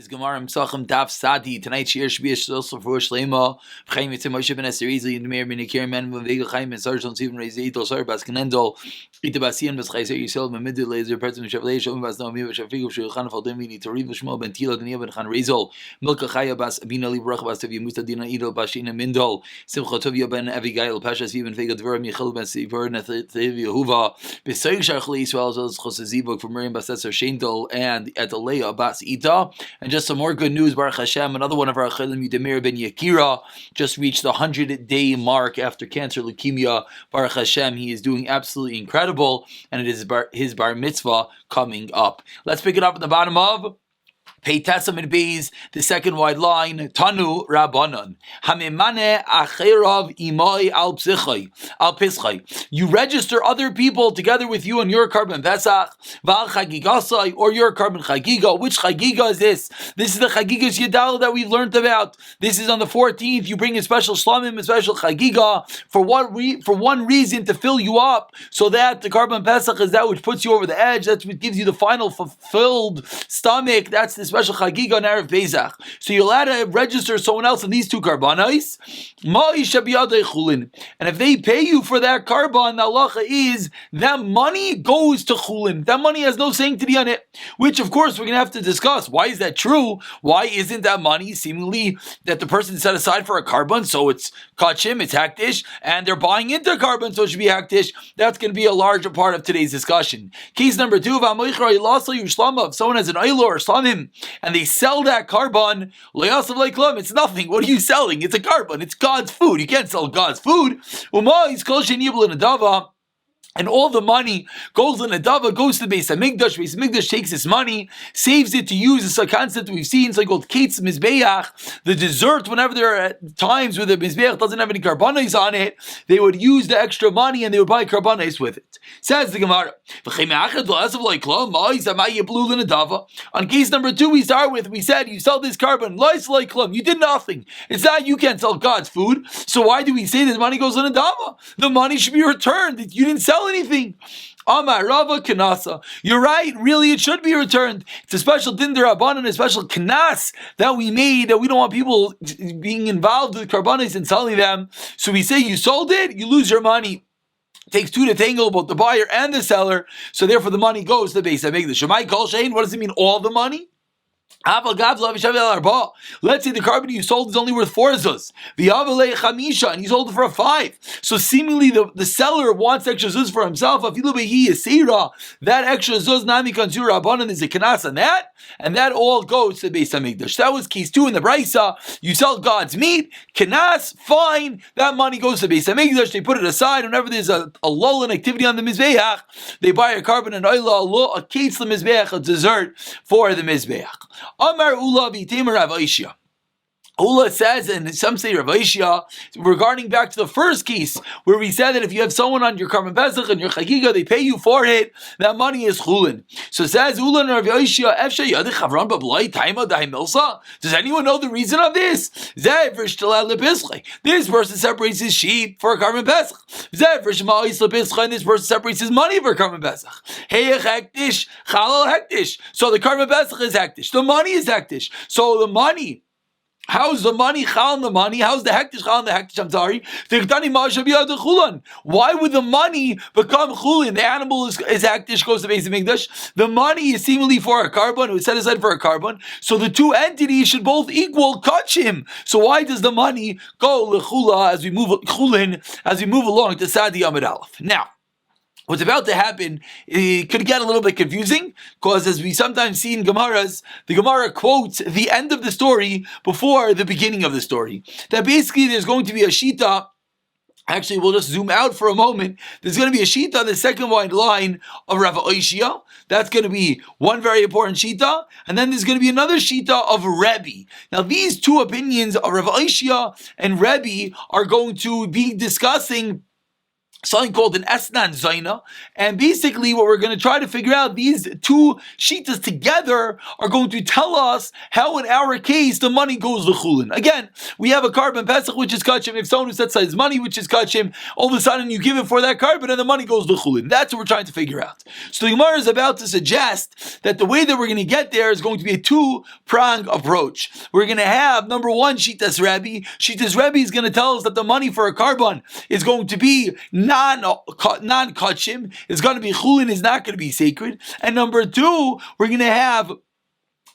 Today's Gemara Pesachim Daf Sadi. Tonight's year should be a shlosa for Shlema. Chaim Yitzim Moshe ben Esther Easily in the Meir Ben Yakir Men Vega Chaim and Sarjon Stephen Reis Eidol Sar Bas Kanendol Ita Basian Bas Chayser Yisrael Ben Midil Laser Person Chevrolet Shom Bas Naomi Bas Shafiq Shulchan Faldim Vini Toriv Shmo Ben Tila Dania Ben Chan Reisol Milka Chaya Bas Abina Li Brach Bas Tavi Mustadina Idol Bashina Mindol Simcha Tovia Ben Avigail Pashas Even Vega Dvar Michal Ben Sivur Nathav Yehuva Besayg Sharchli Yisrael Zos Chosazibuk from Miriam Bas Esser Sheindol and Atalea Bas Ita. And just some more good news, Baruch Hashem, another one of our Chalim Yudemir ben Yakira just reached the 100-day mark after cancer leukemia. Baruch Hashem, he is doing absolutely incredible, and it is his bar mitzvah coming up. Let's pick it up at the bottom of Pei Tesam and Beis, the second wide line. Tanu Rabbanon. Hamemane acherav imoi al pischai. You register other people together with you on your carbon Pesach, val chagigasai, or your carbon chagiga. Which chagiga is this? This is the chagigas Yedal that we've learned about. This is on the 14th. You bring a special shlamim, a special chagiga for one reason, to fill you up, so that the carbon Pesach is that which puts you over the edge. That's what gives you the final fulfilled stomach. That's the special chagiga on Erev Pesach. So you're allowed to register someone else in these two karbanos. And if they pay you for that karban, the halacha is that money goes to chulin. That money has no sanctity on it. Which, of course, we're going to have to discuss. Why is that true? Why isn't that money seemingly that the person set aside for a karban? So it's kachim, it's hakdish, and they're buying into karban, so it should be hakdish. That's going to be a larger part of today's discussion. Case number 2, if someone has an oil or slamim, and they sell that carbon, it's nothing. What are you selling? It's a carbon. It's God's food. You can't sell God's food. And all the money goes in a dava, goes to the Beis Hamikdash. Beis Hamikdash takes this money, saves it to use. It's a concept we've seen. It's like called Kates Mizbeach, the dessert. Whenever there are times where the Mizbeach doesn't have any karbanos on it, they would use the extra money and they would buy karbanos with it. Says the Gemara. On case number 2, we said you sell this carbon. You did nothing. It's not, you can't sell God's food. So why do we say this money goes in a dava? The money should be returned. You didn't sell anything. Amar Rava Kanasa. You're right, really it should be returned. It's a special din d'Rabbanan, a special kanas that we made, that we don't want people being involved with karbanos and selling them. So we say you sold it, you lose your money. It takes 2 to tangle, both the buyer and the seller. So therefore the money goes to the Beis Hamikdash. Shemai Kol Shein, what does it mean, all the money? Let's say the carbon you sold is only worth 4 zuz. And you sold it for a 5. So seemingly the seller wants extra zuz for himself. That extra zuz nami kansur rabbanan is a kanas on that, and that all goes to the Beis Hamikdash. That was case 2 in the Brisa. You sell God's meat, kanas, fine. That money goes to the Beis Hamikdash. They put it aside whenever there's a lull in activity on the mizbeach. They buy a carbon and oil, a case the mizbeach, a dessert for the mizbeach. Amar Ula v'Itamar Rav Aishia. Ula says, and some say Rav Aishia, regarding back to the first case, where we said that if you have someone on your Karban Pesach and your Chagiga, they pay you for it, that money is chulin. So says Ula and Rav Aishia, does anyone know the reason of this? This person separates his sheep for a Karban Pesach. And this person separates his money for a Karban Pesach. So the Karban Pesach is hektish. The money is hektish. So the money, how's the money chal on the money? How's the hektish chal on the hektish? I'm sorry. Why would the money become chulin? The animal is hektish, goes to Beis Hamikdash. The money is seemingly for a carbon. It was set aside for a carbon. So the two entities should both equal kachim. So why does the money go lechula as we move along to Sadi Amid Aleph? Now, what's about to happen, it could get a little bit confusing, because as we sometimes see in Gemaras, the Gemara quotes the end of the story before the beginning of the story. That basically there's going to be a shita. Actually, we'll just zoom out for a moment. There's going to be a shita on the second wide line of Rav Aishia. That's going to be one very important shita. And then there's going to be another shita of Rebbe. Now, these two opinions of Rav Aishia and Rebbe are going to be discussing something called an Esnan Zaina, and basically what we're going to try to figure out, these two shitas together are going to tell us how in our case the money goes to Chulin. Again, we have a carbon Pesach which is Kachim. If someone who sets aside his money which is Kachim, all of a sudden you give it for that carbon and the money goes to Chulin. That's what we're trying to figure out. So the Gemara is about to suggest that the way that we're going to get there is going to be a two-pronged approach. We're going to have, number one, Shitas Rabbi. Shitas Rabbi is going to tell us that the money for a carbon is going to be non-kachim, it's going to be chulin, is not going to be sacred. And number two, we're going to have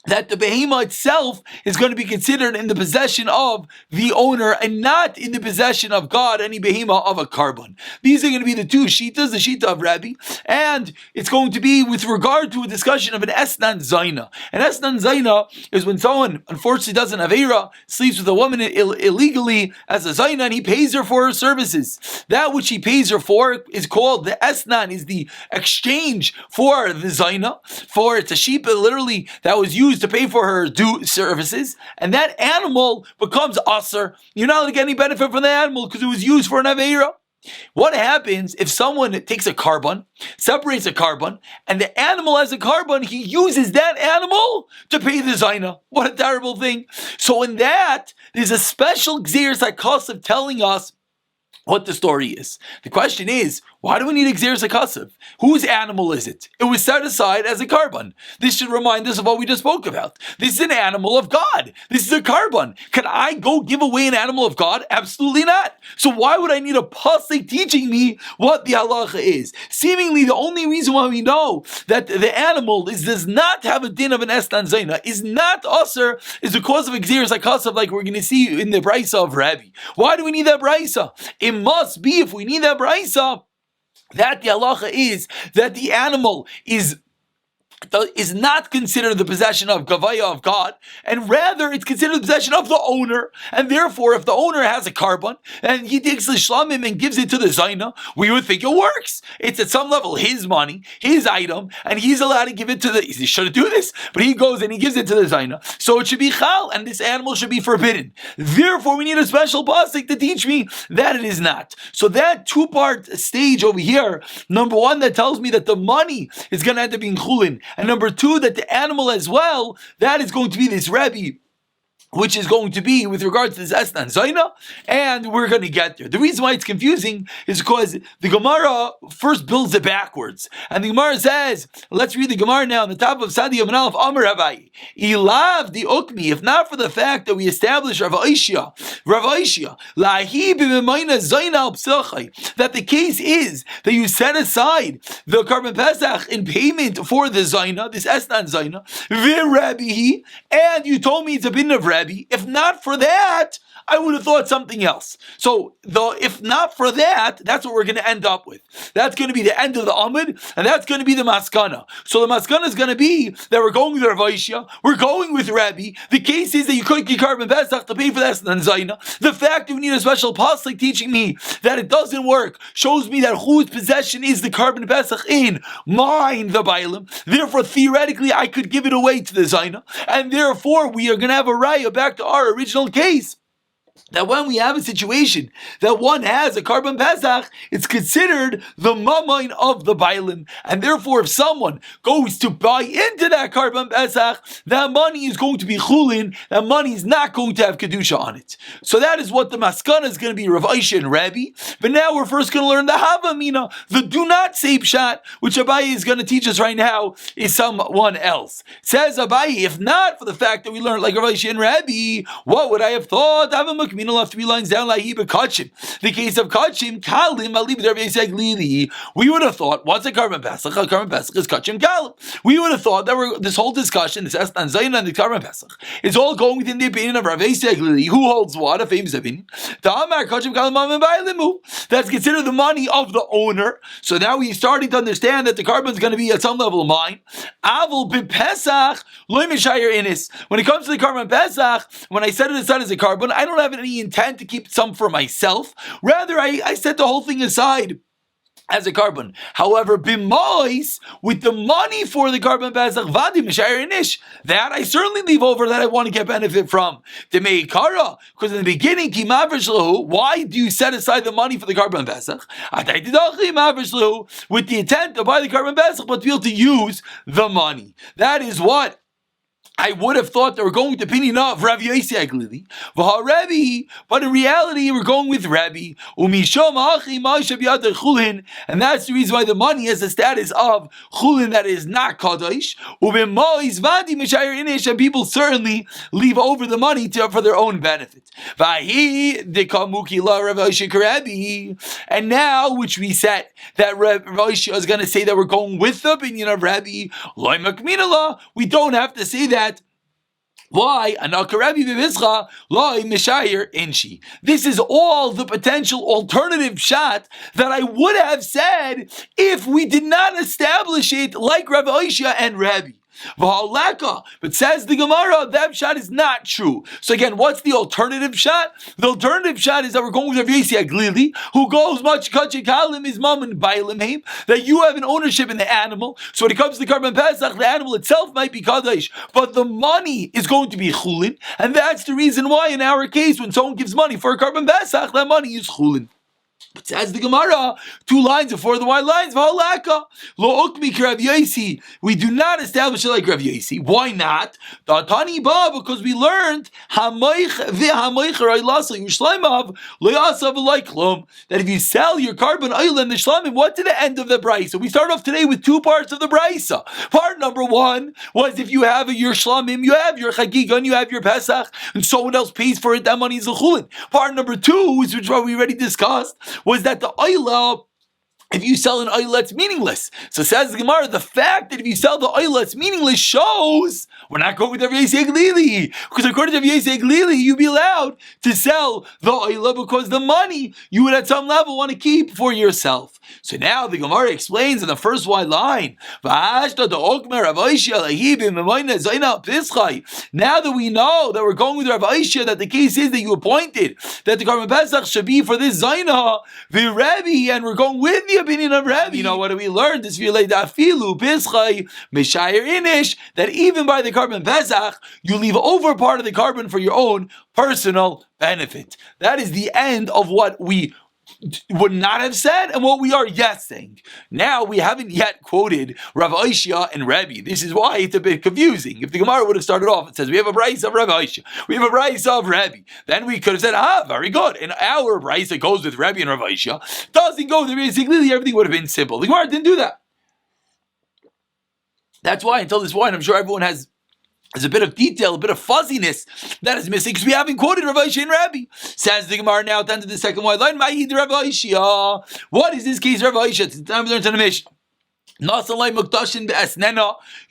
that the behema itself is going to be considered in the possession of the owner and not in the possession of God, any behema of a carbon. These are going to be the two shitas, the shita of Rabbi, and it's going to be with regard to a discussion of an esnan zaina. An esnan zaina is when someone unfortunately does an aveira, sleeps with a woman illegally as a zaina, and he pays her for her services. That which he pays her for is called the esnan, is the exchange for the zaina, for it's a sheep literally that was used to pay for her services, and that animal becomes aser. You're not going to get any benefit from the animal because it was used for an aveira. What happens if someone takes a carbon, separates a carbon, and the animal has a carbon, he uses that animal to pay the zaina? What a terrible thing. So in that, there's a special gzeir sakosov telling us what the story is. The question is, why do we need Gzeir Zakasav? Whose animal is it? It was set aside as a carbon. This should remind us of what we just spoke about. This is an animal of God. This is a carbon. Can I go give away an animal of God? Absolutely not. So why would I need a pasuk teaching me what the halacha is? Seemingly the only reason why we know that the animal does not have a din of an estan zaina, is not aser, is because of Gzeir Zakasav, like we're going to see in the brisa of Rabbi. Why do we need that brisa? It must be, if we need that brisa, that the halacha is that the animal is not considered the possession of Gavaya of God, and rather it's considered the possession of the owner. And therefore, if the owner has a carbon and he takes the shlamim and gives it to the zaina, we would think it works. It's at some level his money, his item, and he's allowed to give it to the. He shouldn't do this, but he goes and he gives it to the zaina. So it should be chal, and this animal should be forbidden. Therefore, we need a special pasuk to teach me that it is not. So that two-part stage over here, number one, that tells me that the money is going to end up being chulin. And number two, that the animal as well, that is going to be this Rebbe, which is going to be with regard to this Esnan Zaina, and we're going to get there. The reason why it's confusing is because the Gemara first builds it backwards. And the Gemara says, let's read the Gemara now on the top of Sadi Yom Aleph, Amar Rabbi, Ilav the Ukmi, if not for the fact that we establish Rav Aishia, Lahi b'memayna Zaina al Psachai, that the case is that you set aside the Karban Pesach in payment for the Zaina, this Esnan Zaina, v'Rabbihi, and you told me it's a bin of Rabbi. If not for that, I would have thought something else. So, if not for that, that's what we're going to end up with. That's going to be the end of the Amud, and that's going to be the Maskana. So the Maskana is going to be that we're going with Rav Aishia, we're going with Rabbi. The case is that you couldn't get Karban Pesach to pay for that and Zaina. The fact that we need a special pasuk teaching me that it doesn't work shows me that whose possession is the Karban Pesach in mine, the Bailim. Therefore, theoretically, I could give it away to the Zaina, and therefore we are going to have a raya back to our original case. That when we have a situation that one has a Karban Pesach, it's considered the mamain of the Bailim. And therefore, if someone goes to buy into that Karban Pesach, that money is going to be chulin, that money is not going to have Kedusha on it. So that is what the Maskana is going to be, Rav Aisha and Rabbi. But now we're first going to learn the Havamina, the do not say pshat, which Abaye is going to teach us right now, is someone else. Says Abaye, if not for the fact that we learned like Rav Aisha and Rabbi, what would I have thought? Left 3 lines down, the case of Kachim, Kalim, we would have thought, what's a Karban Pesach? A Karban Pesach is Kachim Kalim. We would have thought that this whole discussion, this Estan Zayin and the Karban Pesach, is all going within the opinion of Rav Lili, who holds what? A famous opinion. That's considered the money of the owner. So now we're starting to understand that the carbon is going to be at some level mine. Avol Pesach, When it comes to the Karban Pesach, when I set it aside as a carbon, I don't have any intent to keep some for myself. Rather, I set the whole thing aside as a carbon. However, bimois, with the money for the carbon Pesach, vadi mishayer inish, that I certainly leave over that I want to get benefit from. The meikara, because in the beginning, why do you set aside the money for the carbon Pesach? With the intent to buy the carbon Pesach, but to be able to use the money. That is what I would have thought they were going with the opinion of Rav Yossi Aglili, but in reality we're going with Rabbi. And that's the reason why the money has the status of chulin that is not kadosh. And people certainly leave over the money for their own benefit. And now, which we said that Rav Yossi is going to say that we're going with the opinion of Rabbi, we don't have to say that. Why? This is all the potential alternative shot that I would have said if we did not establish it like Rav Oishia and Rabbi. But says the Gemara, that shot is not true. So again, what's the alternative shot? The alternative shot is that we're going with Rav Yossi Aglili, who goes much kachikalim is mom and bailim, that you have an ownership in the animal. So when it comes to the carbon Pesach, the animal itself might be kadosh, but the money is going to be chulin, and that's the reason why in our case, when someone gives money for a carbon Pesach, that money is chulin. But says the Gemara, 2 lines before the white lines, Lo ukmi Rav Yossi. We do not establish it like Rav Yossi. Why not? Because we learned that if you sell your carbon oil in the shlamim, what did the end of the brisa? We start off today with 2 parts of the brisa. Part number 1 was if you have your shlamim, you have your chagiga, and you have your Pesach, and someone else pays for it, that money is a chulin. Part number 2, which is what we already discussed, was that the oil, if you sell an oil, that's meaningless. So says the Gemara, the fact that if you sell the oil, that's meaningless shows we're not going with Rav Yossi Aglili. Because according to Rav Yossi Aglili, you'd be allowed to sell the oil because the money you would at some level want to keep for yourself. So now the Gemara explains in the first white line, now that we know that we're going with Rav Oishia, that the case is that you appointed that the Karban Pesach should be for this Zainah, the Rebbe, and we're going with the opinion of Rebbe. You know what do we learn? This that even by the Karban Pesach, you leave over part of the carbon for your own personal benefit. That is the end of what we would not have said and what we are yet saying. Now we haven't yet quoted Rav Oishia and Rebbe. This is why it's a bit confusing. If the Gemara would have started off, it says we have a brayso of Rav Oishia, we have a brayso of Rebbe, then we could have said, very good. And our brayso goes with Rebbe and Rav Oishia, doesn't go with basically everything would have been simple. The Gemara didn't do that. That's why until this point, I'm sure everyone has a bit of detail, a bit of fuzziness that is missing because we haven't quoted Rav Oishia and Rabbi. Says the Gemara now down to the second white line. What is this case, Rav Oishia? It's time we learn to the Mishnah. You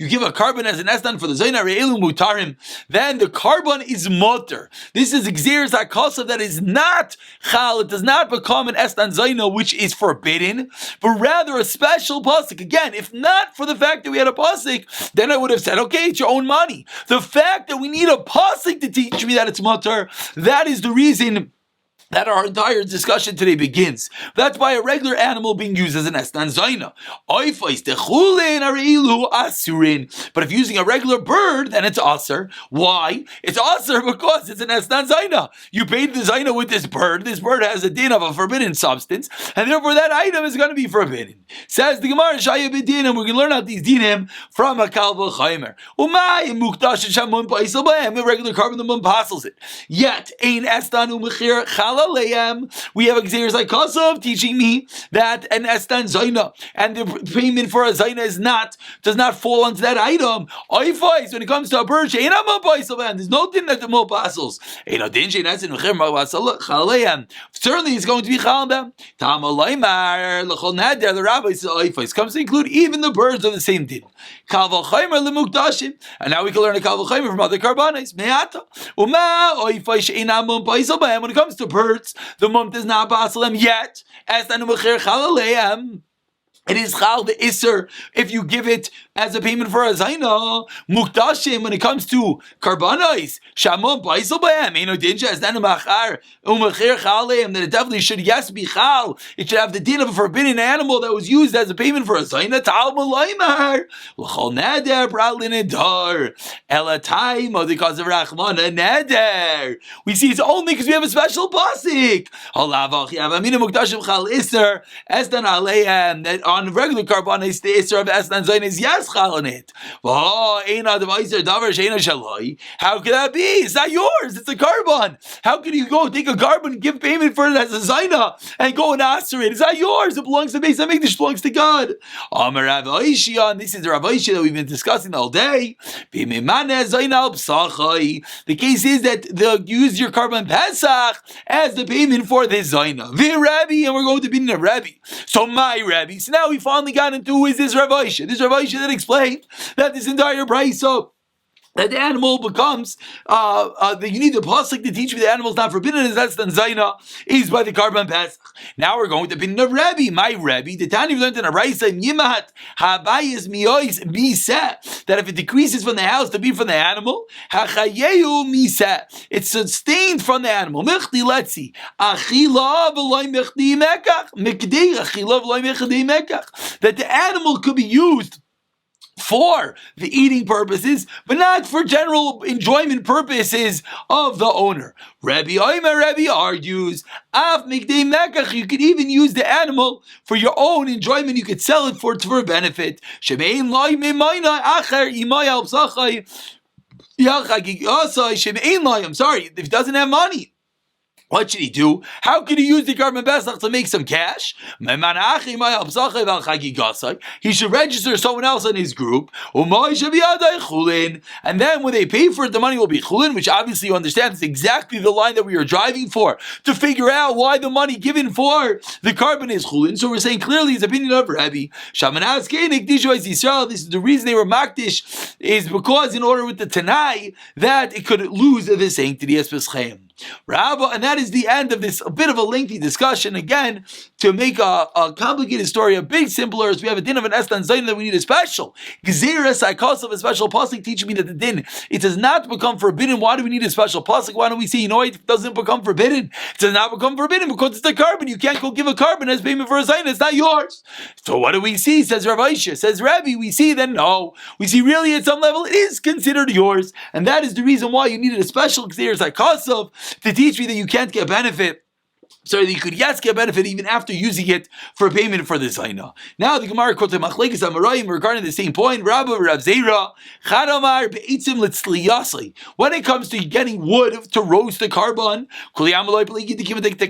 give a carbon as an esnan for the zayna re'elu mutarim, then the carbon is mutter. This is exeris hakasav that is not chal. It does not become an esnan zayna which is forbidden, but rather a special pasuk. Again, if not for the fact that we had a pasuk, then I would have said, okay, it's your own money. The fact that we need a pasuk to teach me that it's mutter, that is the reason that our entire discussion today begins. That's by a regular animal being used as an esnan zayna. But if using a regular bird, then it's aser. Why? It's aser because it's an esnan zayna. You paid the zayna with this bird. This bird has a din of a forbidden substance, and therefore that item is going to be forbidden. Says the Gemara, Shaya b'din, and we can learn out these dinim from a Kal v'chaymer. A regular carbon, the mum passes it. Yet, ein esnan u'mechir chal. We have exeris like Kosov teaching me that an estan zayna and the payment for a zayna does not fall onto that item. Oifais, when it comes to a bird, there's no din that the mo passes. Certainly, it's going to be chalda. The rabbi says oifais comes to include even the birds of the same din. And now we can learn a kal v'chaymer from other karbanis. When it comes to birds, the mum does not pass them yet. It is chal the iser if you give it as a payment for a zayna. Muktashim when it comes to karbanos. Shamon baisel b'hem. Eino dinja as then machar umachir chaleim. That it definitely should be chal. It should have the din of a forbidden animal that was used as a payment for a zayna. Tal malaymar l'chol neder pralin edar elatai because of rachmana neder. We see it's only because we have a special pasuk. Halavach yavamina muktashim chal iser esdan aleihem that. On regular karbanos, the Isra of Esnan Zayin is yes chal on it. How could that be? It's not yours. It's a carbon. How can you go take a carbon and give payment for it as a Zayna and go and answer it? It's not yours. It belongs to Beis Hamikdash. It belongs to God. And this is the Rav Aishia that we've been discussing all day. The case is that you use your carbon Pesach as the payment for this Zayna. And we're going to be in a Rabbi. So my Rabbi. So now we finally got into who is this Rav Aishia. This Rav Aishia that explained that this entire price of that the animal becomes, that you need the pasuk to teach me the animal is not forbidden, as that's the Zayna, is by the Karban Pesach. Now we're going to be in the Rebbe, my Rebbe. The Tanya learned in a Raisa, Yimat, Habayis Miois, Miseh, that if it decreases from the house to be from the animal, Hachayehu Miseh, it's sustained from the animal. Michti, let's see. Achila v'loy michti mekach, mikdei achila v'loy michti mekach, that the animal could be used for the eating purposes, but not for general enjoyment purposes of the owner. Rabbi argues, Af mikdei mekach, you could even use the animal for your own enjoyment. You could sell it for a benefit. Shemein loy memayna acher imay al psachai yachagig shemein loy. I'm sorry, if he doesn't have money. What should he do? How can he use the Karban Pesach to make some cash? He should register someone else in his group. And then when they pay for it, the money will be chulin, which obviously you understand is exactly the line that we are driving for, to figure out why the money given for the carbon is chulin. So we're saying clearly his opinion of Rabbi. This is the reason they were makdish, is because in order with the Tanai, that it could lose the sanctity as Pesachim. Rabbi, and that is the end of this, a bit of a lengthy discussion. Again, to make a complicated story a bit simpler, is we have a din of an Estan Zayin that we need a special Gzeres Aikos of a special pasuk teaching me that the din, it does not become forbidden. Why do we need a special pasuk? Why don't we say, it doesn't become forbidden? It does not become forbidden because it's the carbon. You can't go give a carbon as payment for a Zayin. It's not yours. So what do we see? Says Rav Aishia. Says Rabbi, we see then no. We see really at some level it is considered yours. And that is the reason why you needed a special Gzeres Aikos of to teach me that you can't get benefit. So that you could get benefit even after using it for payment for the Zayna. Now the Gemara quotes Machlekes Amarayim regarding the same point. Rabbi Rav Zera Chadamar be'itzim litzliyasli. When it comes to getting wood to roast the carbon, that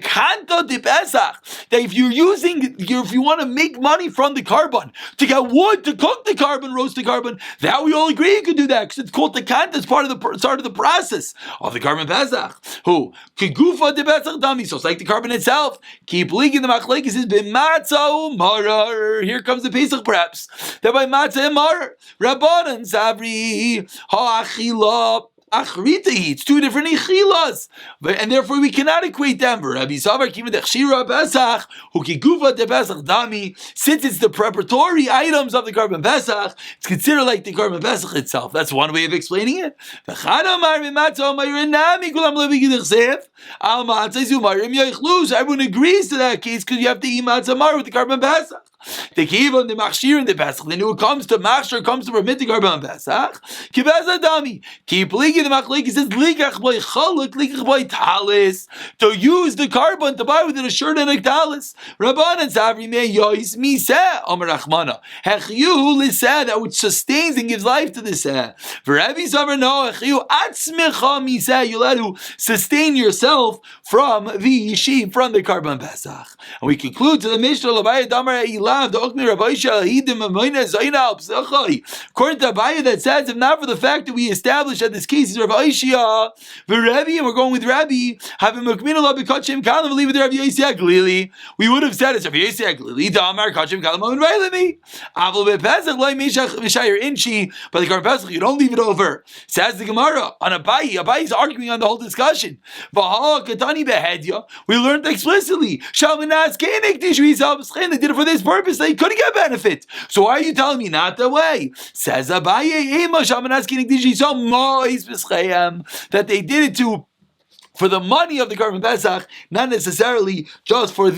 if you're using, if you want to make money from the carbon to get wood to cook the carbon, roast the carbon, that we all agree you could do that because it's called the kant as part of the start of the process of the carbon Pesach. Who kigufa de Pesach dami? So it's like the carbon itself. Keep leaking the machlekes is b'matzah umarar. Here comes the Pesach perhaps. That by matzah umarar. Rabbanan sabri ha'achila. It's two different ichilas, and therefore we cannot equate them. Since it's the preparatory items of the Karban Pesach, it's considered like the Karban Pesach itself. That's one way of explaining it. Everyone agrees to that case because you have to eat matzah mar with the Karban Pesach. The kivon the machshir in the Pesach. Then when it comes to machshir, comes to permit the Karban Pesach. Kibaz adami. Keep leaking the machlekes says likach boy chaluk likach boy talis, to use the carbon to buy with it a shirt and a talis. Rabbanan savri me yois miseh Amar Rachmana hechiu liseh, that which sustains and gives life to the seh. For Rabbi Savar no hechiu atzmecha miseh, you let to sustain yourself from the sheep, from the Karban Pesach. And we conclude to the Mishnah L'Abaya Damar Eilav the Okmi Rabbi Shalahidim Amayna Zayna Al Psachai. According to Abaya, that says if not for the fact that we established that this case is Rabbi Aishia, Rabbi, and we're going with Rabbi, having Mukmin Allah B'Kachim Kalam, believe with Rabbi Yossi Aglili, we would have said it's Rabbi Yossi Aglili Damar Kachim Kalam and Railami. Avol BePesach Loi Mishayer Inchi, but the Karban Pesach you don't leave it over. Says the Gemara on Abayi. Abayi is arguing on the whole discussion. V'ha Katani Behedya. We learned explicitly. Shalminas Kenik Tishri They did it for this purpose. purpose that he couldn't get benefit. So why are you telling me not that way? Says Abaye, that they did it for the money of the Karban Pesach, not necessarily for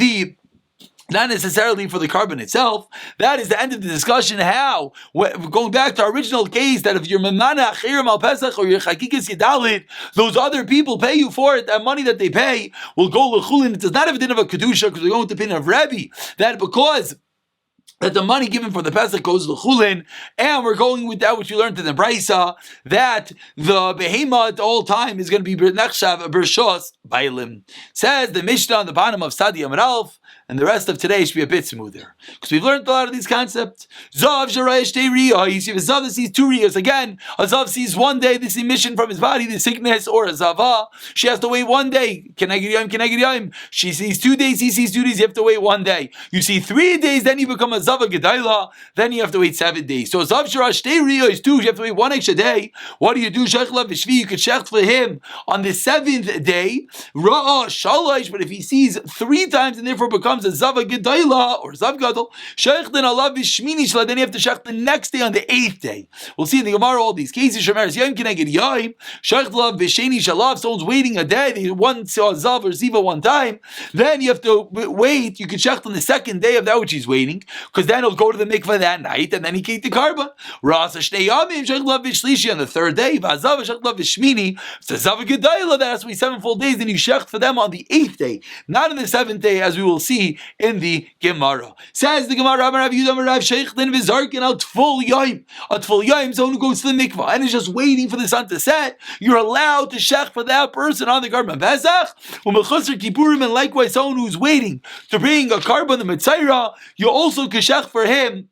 the carbon itself. That is the end of the discussion. How, going back to our original case, that if you're Memana Achirim al Pesach or your Chakikas Yedalit, those other people pay you for it, that money that they pay will go l'chulin. It does not have a din of a Kedusha, because we're going to the opinion of Rebbe, that because that the money given for the Pesach goes to Chulin, and we're going with that which we learned in the Braisa, that the Behema at all time is going to be Nechshav Bershos Bailim. Says the Mishnah on the bottom of Sadi Amar Aleph, and the rest of today should be a bit smoother, because we've learned a lot of these concepts. Zav Sharayesh Teiriya, you see, if a Zav sees 2 riyas, again, a Zav sees 1 day this emission from his body, the sickness, or a Zava, she has to wait 1 day. Keneged Yom. She sees 2 days, he sees 2 days, you have to wait 1 day. You see 3 days, then you become a Zava Gedaila, then you have to wait 7 days. So Zav Sharayesh Teiriya is 2, you have to wait 1 extra day. What do? Shechla V'Shvi, you could shecht for him on the 7th day, Ra'ah Shalosh, but if he sees 3 times and therefore becomes a Zava Gedaila or Zav Gadol, Sheikh then Allah Vishmini Shla, then you have to Sheikh the next day on the 8th day. We'll see in the Gemara all these cases. Shemeres Yom Keneged Yom, Sheikh Lav Visheni Shalav. Someone's waiting a day, they one saw Zav or Ziva 1 time, then you have to wait. You can Sheikh on the 2nd day of that which he's waiting, because then he'll go to the mikveh that night and then he can eat the karban. Rasa Shnei Yamim Sheikh Lav Vishlishi on the 3rd day, Vazav Sheikh Lav Vishmini. It's a Zav Gedaila, that has to be 7 full days. Then you Sheikh for them on the 8th day, not on the 7th day, as we will see in the Gemara. Says the Gemara, Rav Yudam Rav Sheikh then Vizarkin out full Yom. A full Yom, someone who goes to the mikvah and is just waiting for the sun to set, you're allowed to shech for that person on the Karban Pesach. And likewise, someone who's waiting to bring a Karban the Mitzayra, you also can shech for him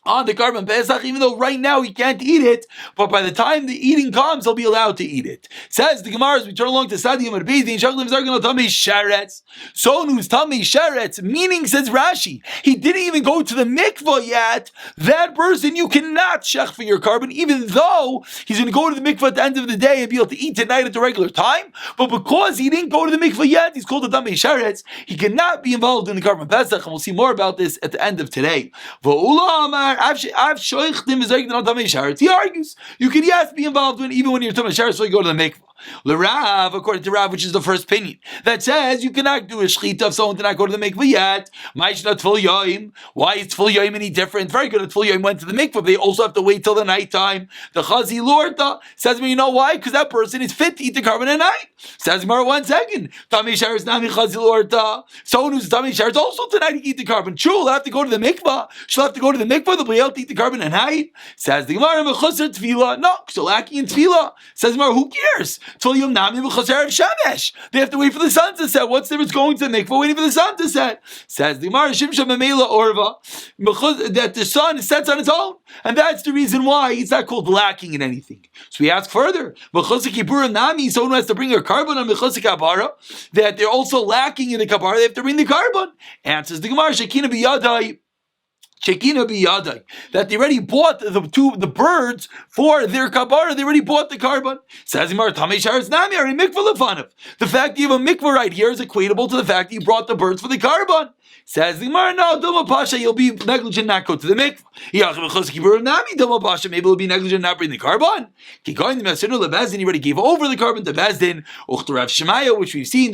on the Karban Pesach, even though right now he can't eat it, but by the time the eating comes, he'll be allowed to eat it. Says the Gemara, as we turn along to Sadi Amar Bezdin, Shachlim Zargan Tamei Sheretz. Someone who's Tamei Sheretz, meaning, says Rashi, he didn't even go to the mikvah yet. That person, you cannot shech for your Karban, even though he's going to go to the mikvah at the end of the day and be able to eat tonight at the regular time. But because he didn't go to the mikvah yet, he's called a Tamei Sheretz. He cannot be involved in the Karban Pesach, and we'll see more about this at the end of today. V'ula Amar, he argues you can be involved in even when you're Tamei Sheretz, so you go to the mikvah. L'Rav, according to Rav, which is the first opinion, that says you cannot do a shechita of someone to not go to the mikvah yet. Why is Tful Yom any different? Very good. Tful Yom went to the mikvah, but they also have to wait till the night time. The Chazi Lorta says, well, you know why? Because that person is fit to eat the Karban at night. Says Gemara, 1 second. Tamei Sheretz nami Chazi Lorta. Someone who's Tamei Sheretz also tonight to eat the Karban. True, will have to go to the mikvah. She'll have to go to the mikvah. They'll be able to eat the Karban at night. Says the Gemara, Mechusar Tefillah. No, so lacking in Tefillah. Says Gemara, who cares? They have to wait for the sun to set. What's the difference going to the mikvah waiting for the sun to set? Says the Gemara, Shimsha Memela Orva, that the sun sets on its own, and that's the reason why it's not called lacking in anything. So we ask further, someone who has to bring a Karban on Mechusik Kabara, that they're also lacking in the Kabara, they have to bring the Karban. Answers the Gemara, Shekina Biyadai. That they already bought the birds for their kabara. They already bought the Karban. Says Imar Tamei Sheretz nami are mikvah lefanav. The fact that you have a mikvah right here is equatable to the fact that you brought the birds for the Karban. Says the Gemara, no, Doma Pasha, you'll be negligent not go to the mikvah. Maybe you'll be negligent not bring the Karban. He already gave over the Karban to Bezdin. Rav Shemaya, which we've seen,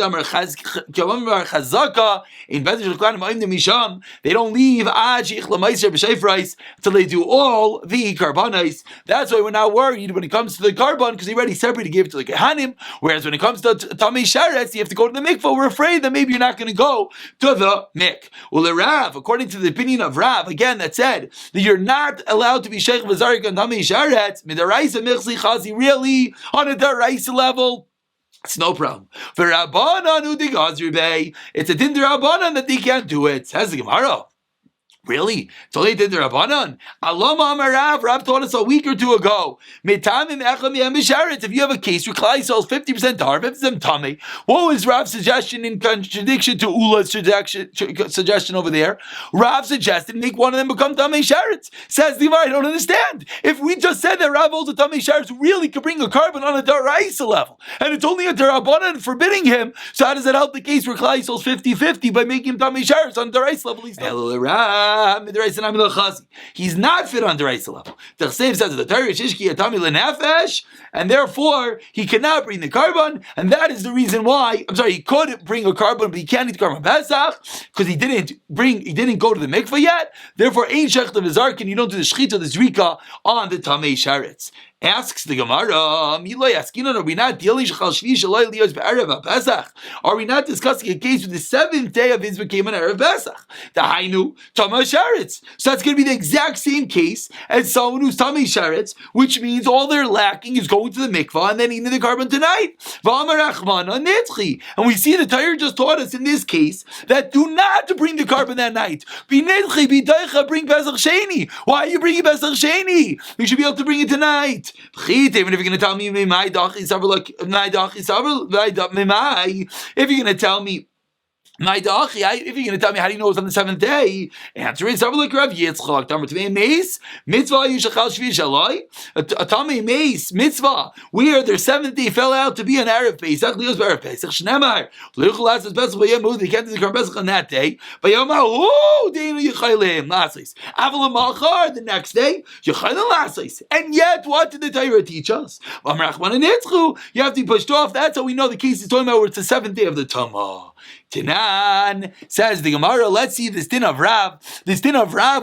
they don't leave until they do all the Karbanis. That's why we're not worried when it comes to the Karban, because he already separated to give it to the Kehanim. Whereas when it comes to Tamei Sheretz, you have to go to the mikvah. We're afraid that maybe you're not going to go to the mikvah. Well, the Rav, according to the opinion of Rav, again, that said that you're not allowed to be Sheikh V'Zarik on Tamei Sheretz, Midaraisa Michzi Chazi, really, on a Daraisa level, it's no problem. For Rabbanan Udigazri, it's a din Rabbanan that they can't do it. Says the Gemara. Really? It's only did the Rabbanan. Alama Amarav, Rav taught us a week or two ago. If you have a case where Klai sells 50% tar, 50% tame, what was Rav's suggestion in contradiction to Ula's suggestion over there? Rav suggested make one of them become Tamei Sheretz. Says the Gemara, I don't understand. If we just said that Rav holds a Tamei Sheretz really could bring a Karban on a Daraisa level, and it's only a Rabbanan forbidding him, so how does that help the case where Klai sells 50-50 by making him Tamei Sheretz on a Daraisa level? He's not. He's not fit on Deraisa level. The Chsev says the Torah Shishki Atami Lenefesh, and therefore he cannot bring the carbon, and that is the reason why. I'm sorry, he could bring a carbon, but he can't eat carbon Pesach because he didn't go to the mikvah yet. Therefore, Ein Shech the Vizarkin, you don't do the Shechita, the Zrika on the Tamei Sharetz. Asks the Gemara, are we not dealing? Are we not discussing a case with the seventh day of his became an Erev Pesach? The Hainu Tamei Sharetz. So that's going to be the exact same case as someone who's Tamei Sharetz, which means all they're lacking is going to the mikvah and then eating the carbon tonight. And we see the Torah just taught us in this case that do not bring the carbon that night. Bring Pesach Sheni. Why are you bringing Pesach Sheni? You should be able to bring it tonight. If you're going to tell me, if you're going to tell me, if you're going to tell me how do you know it's on the seventh day, answer is like Rav Yitzchak. Mitzvah a Tamei Meis mitzvah where their seventh day fell out to be an Erev Pesach. Shnemar they can't do the Karban Pesach on that day. The next day, and yet what did the Torah teach us? You have to be pushed off. That's how we know the case is talking about where it's the seventh day of the Tamah. Tanan says the Gemara. Let's see this din of Rav,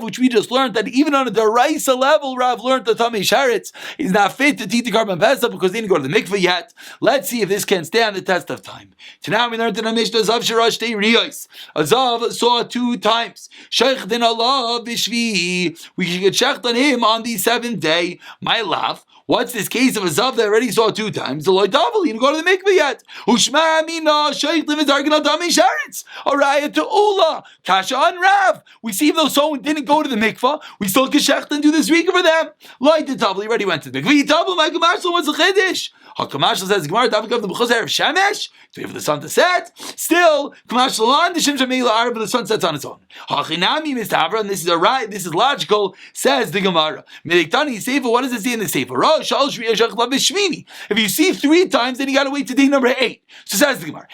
which we just learned that even on a deraisa level, Rav learned that Tamei Sharetz is not fit to eat the carbon pesach because they didn't go to the mikveh yet. Let's see if this can stand the test of time. Tanan we learned in the Mishnah Azav Shirash Tei Riyos. Azav saw 2 times. Sheikh din Allah b'shvi. We should get sheikh on him on the 7th day. My love. What's this case of a Zav that already saw 2 times? The Loi Davel, he didn't go to the mikveh yet. Ushma Amina, Sheikh Lim is arguing on Tamei Sharetz. Araya to Ula, Kasha on Rav. We see if though someone didn't go to the mikveh, we still can Sheikh and do this week for them. Loi Davel, he already went to the mikveh. Davel, my Gemashal, what's the Chiddush? HaKamashal says, Gemara, Davel comes to B'chuz Erev Shemesh, to wait for the sun to set. Still, Kamashal on, the Shem Shemela Arab, but the sun sets on its own. Hachinami, Mr. Avra, and this is right, this is logical, says the Gemara. Mediktani Sefer, what does it say in the Sefer? If you see 3 times, then you got to wait to day number 8. So says the Gemara.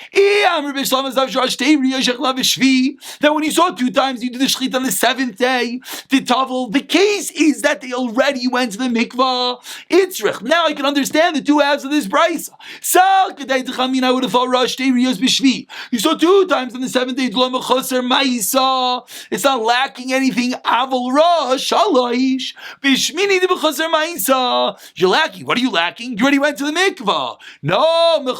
That when you saw 2 times, you did the shechit on the 7th day. The case is that they already went to the mikvah. Itzrich. Now I can understand the 2 halves of this brisa. I would have thought Rosh Riyos b'shvi. You saw 2 times on the 7th day. It's not lacking anything. Aval Rosh Shalosh b'shmini b'chaser ma'isa. You're lacking. What are you lacking? You already went to the mikvah. No, when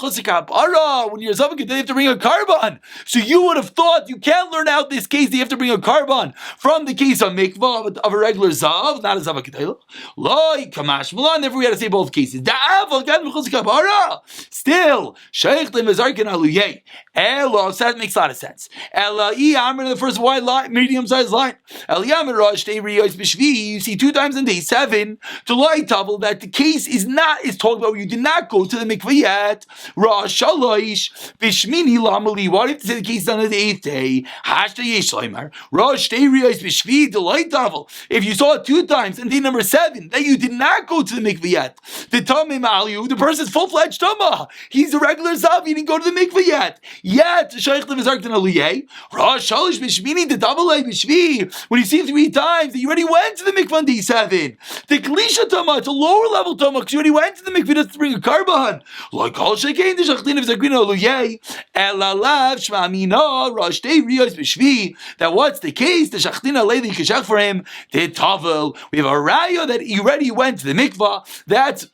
you're Zavak, they have to bring a carbon. So you would have thought you can't learn out this case. They have to bring a carbon from the case of mikvah of a regular Zav, not a Zavak. Loi Kamash Milan. Therefore, we had to say both cases. Still, Sheikh Lemazarkin Aluyeh. Elo, so that makes a lot of sense. Elai Amr, the first wide line, medium-sized line. Eliyamr Rosh Tei Riyos b'shvi. You see 2 times in day 7 to light double that the case is talking about you did not go to the mikveh yet. Rosh Shalosh b'shmini lamali. Why did you say the case is on the 8th day? Hashta Yeshleimer Rosh Tei Riyos b'shvi to light double. If you saw it 2 times in day number 7 that you did not go to the mikveh yet, the tamim aliu, the person's full-fledged tamah. He's a regular zav. He didn't go to the mikveh yet. Yet Sheikh Levizarktan Aliyeh Rosh Shalosh b'shmini the double b'shvi. When you see 3 times that you already went to the mikveh on day 7, the klisha tamah, it's a lower level tamah because you already went to the mikveh to bring a carbon. Like all shekein the shachlin of zagrina Aliyeh elalav shmamina Rosh Tei Riyos b'shvi. That what's the case? The shachlin alei the kishach for him the tavel. We have a raya that he already went to the mikveh. That's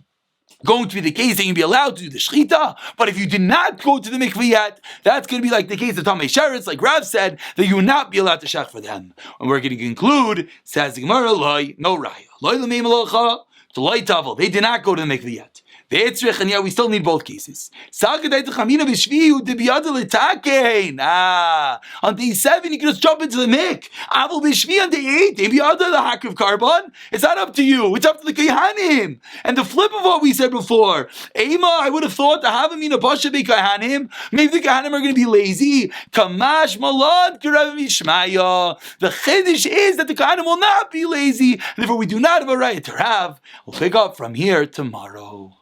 going to be the case that you can be allowed to do the shechita, but if you did not go to the mikveh yet, that's going to be like the case of Tamei Sharetz, like Rav said, that you will not be allowed to shech for them. And we're going to conclude, says the Gemara, loy, no raya. Loy l'mei melocha, to loy tavel. They did not go to the mikveh yet. And yet we still need both cases. On day 7, you can just jump into the mik. On day 8, the hack of carbon. It's not up to you. It's up to the Kohanim. And the flip of what we said before, I would have thought to have him in a Pasha be Kohanim. Maybe the Kohanim are going to be lazy. Kamash malad karav mishmaya. The chiddush is that the Kohanim will not be lazy. And therefore we do not have a right to have. We'll pick up from here tomorrow.